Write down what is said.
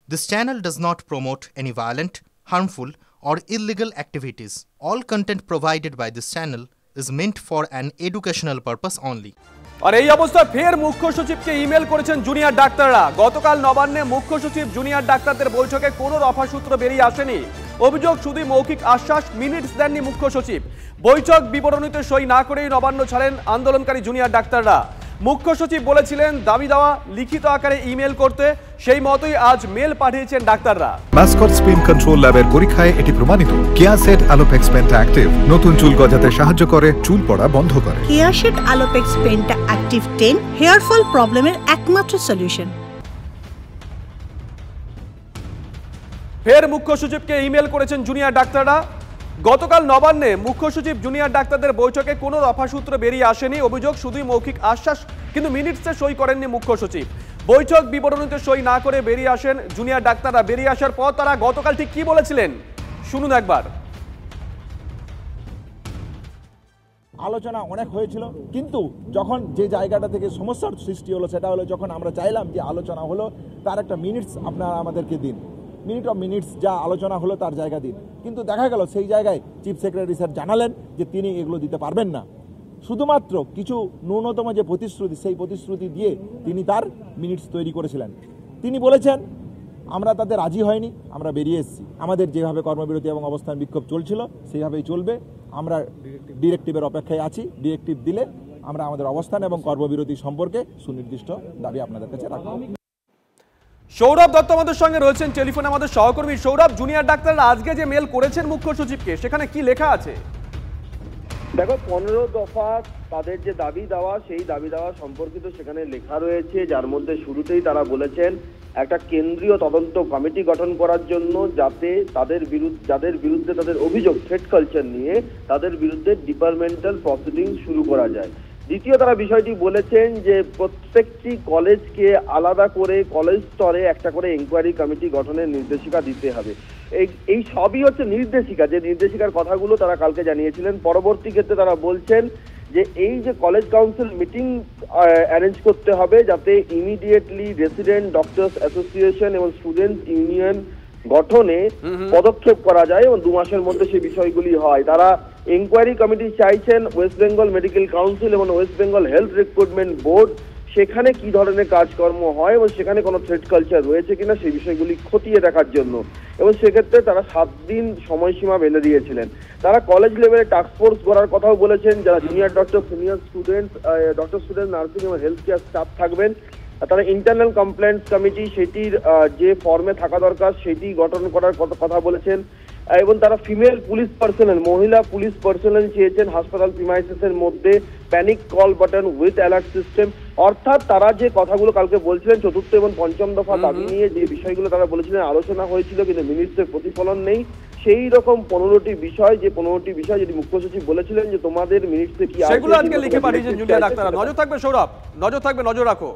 This channel does not promote any violent, harmful, or illegal activities. All content provided by this channel is meant for an educational purpose only. আর এই অবস্থায় ফের মুখ্য সচিবকে email করেছেন junior ডাক্তাররা। গতকাল নবান্নে মুখ্য সচিব জুনিয়র ডাক্তারদের বৈঠকে কোনো রফাসূত্র বেরিয়ে আসেনি। অভিযোগ শুধুই মৌখিক আশ্বাস, মিনিটস দেননি মুখ্য সচিব। বৈঠক বিবরণীতে সই না করেই নবান্ন ছাড়েন আন্দোলনকারী জুনিয়র ডাক্তাররা। মুখ্য সচিব বলেছিলেন দাবি দেওয়া লিখিত আকারে ইমেল করতে, সেই মতোই আজ মেল পাঠিয়েছেন ডাক্তাররা। মাসকট স্পিন কন্ট্রোল ল্যাবের পরীক্ষায় এটি প্রমাণিত। কেয়াসেট আলোপেক্স পেন্টা অ্যাক্টিভ নতুন চুল গজাতে সাহায্য করে, চুল পড়া বন্ধ করে। Keya Seth alopex penta active 10 hair fall প্রবলেমের একমাত্র সলিউশন। ফের মুখ্য সচিবকে ইমেল করেছেন জুনিয়র ডাক্তাররা। গতকাল নবান্নে মুখ্য সচিব জুনিয়র ডাক্তারদের বৈঠকে কোনো রফাসূত্র বেরিয়ে আসেনি। অভিযোগ শুধুই মৌখিক আশ্বাস, কিন্তু মিনিটসে সই করেননি মুখ্য সচিব। বৈঠক বিবরণীতে সই না করে বেরিয়ে আসেন জুনিয়র ডাক্তাররা। বেরিয়ে আসার পর তারা গতকাল ঠিক কি বলেছিলেন শুনুন একবার। আলোচনা অনেক হয়েছিল, কিন্তু যখন যে জায়গাটা থেকে সমস্যার সৃষ্টি হলো সেটা হলো যখন আমরা চাইলাম যে আলোচনা হলো তার একটা মিনিটস আপনারা আমাদেরকে দিন, মিনিটস যা আলোচনা হলো তার জায়গা দিন। কিন্তু দেখা গেল সেই জায়গায় চিফ সেক্রেটারি স্যার জানালেন যে তিনি এগুলো দিতে পারবেন না। শুধুমাত্র কিছু ন্যূনতম যে প্রতিশ্রুতি, সেই প্রতিশ্রুতি দিয়ে তিনি তার মিনিটস তৈরি করেছিলেন। তিনি বলেছেন আমরা তাতে রাজি হয়নি, আমরা বেরিয়ে এসেছি। আমাদের যেভাবে কর্মবিরতি এবং অবস্থান বিক্ষোভ চলছিল সেইভাবেই চলবে। আমরা ডিরেক্টিভের অপেক্ষায় আছি। ডিরেক্টিভ দিলে আমরা আমাদের অবস্থান এবং কর্মবিরতি সম্পর্কে সুনির্দিষ্ট দাবি আপনাদের কাছে রাখব। সৌরভ দত্ত আমাদের সঙ্গে রয়েছেন টেলিফোনে, আমাদের সহকর্মী। সৌরভ, জুনিয়র ডাক্তাররা আজকে যে মেল করেছেন মুখ্য সচিবকে, সেখানে কি লেখা আছে? দেখো, 15 দফা তাদের যে দাবি দেওয়া, সেই দাবি দেওয়া সম্পর্কিত সেখানে লেখা রয়েছে, যার মধ্যে শুরুতেই তারা বলেছেন একটা কেন্দ্রীয় তদন্ত কমিটি গঠন করার জন্য, যাতে যাদের বিরুদ্ধে তাদের অভিযোগ থ্রেট কালচার নিয়ে, তাদের বিরুদ্ধে ডিপার্টমেন্টাল প্রসিডিং শুরু করা যায়। দ্বিতীয় তারা বিষয়টি বলেছেন যে প্রত্যেকটি কলেজকে আলাদা করে কলেজ স্তরে একটা করে এনকোয়ারি কমিটি গঠনের নির্দেশিকা দিতে হবে। এই সবই হচ্ছে নির্দেশিকা, যে নির্দেশিকার কথাগুলো তারা কালকে জানিয়েছিলেন। পরবর্তী ক্ষেত্রে তারা বলছেন যে এই যে কলেজ কাউন্সিল মিটিং অ্যারেঞ্জ করতে হবে, যাতে ইমিডিয়েটলি রেসিডেন্ট ডক্টরস অ্যাসোসিয়েশন এবং স্টুডেন্টস ইউনিয়ন গঠনে পদক্ষেপ করা যায় এবং 2 মাসের মধ্যে সেই বিষয়গুলি হয়। তারা এনকোয়ারি কমিটি চাইছেন ওয়েস্ট বেঙ্গল মেডিকেল কাউন্সিল এবং West Bengal health recruitment board, সেখানে কি ধরনের কাজকর্ম হয় এবং সেখানে কোনো থ্রেট কালচার রয়েছে কিনা সেই বিষয়গুলি খতিয়ে দেখার জন্য। এবং সেক্ষেত্রে তারা 7 দিন সময়সীমা বেঁধে দিয়েছিলেন। তারা কলেজ লেভেলে টাস্কফোর্স করার কথাও বলেছেন, যারা junior doctor, senior student, doctor student nursing এবং হেলথ কেয়ার স্টাফ থাকবেন। তারা ইন্টারনাল কমপ্লেন্টস কমিটি, সেটির যে ফর্মে থাকা দরকার সেটি গঠন করার কথা বলেছেন। এবং তারা ফিমেল পুলিশ পার্সোনাল, মহিলা পুলিশ পার্সোনাল চেয়েছেন হাসপাতাল প্রিমাইসেসের মধ্যে, panic call button with alert system. অর্থাৎ তারা যে কথাগুলো কালকে বলছিলেন, 4র্থ এবং 5ম দফা দাবি নিয়ে যে বিষয়গুলো তারা বলেছিলেন আলোচনা হয়েছিল কিন্তু মিনিটসের প্রতিফলন নেই, সেই রকম 15টি বিষয়, যে 15টি বিষয় যদি মুখ্য সচিব বলেছিলেন যে তোমাদের মিনিটসে কি, সেগুলো আজকে লিখে পাঠিয়েছেন জুনিয়র ডাক্তাররা। নজর থাকবে সৌরভ, নজর থাকবে, নজর রাখো।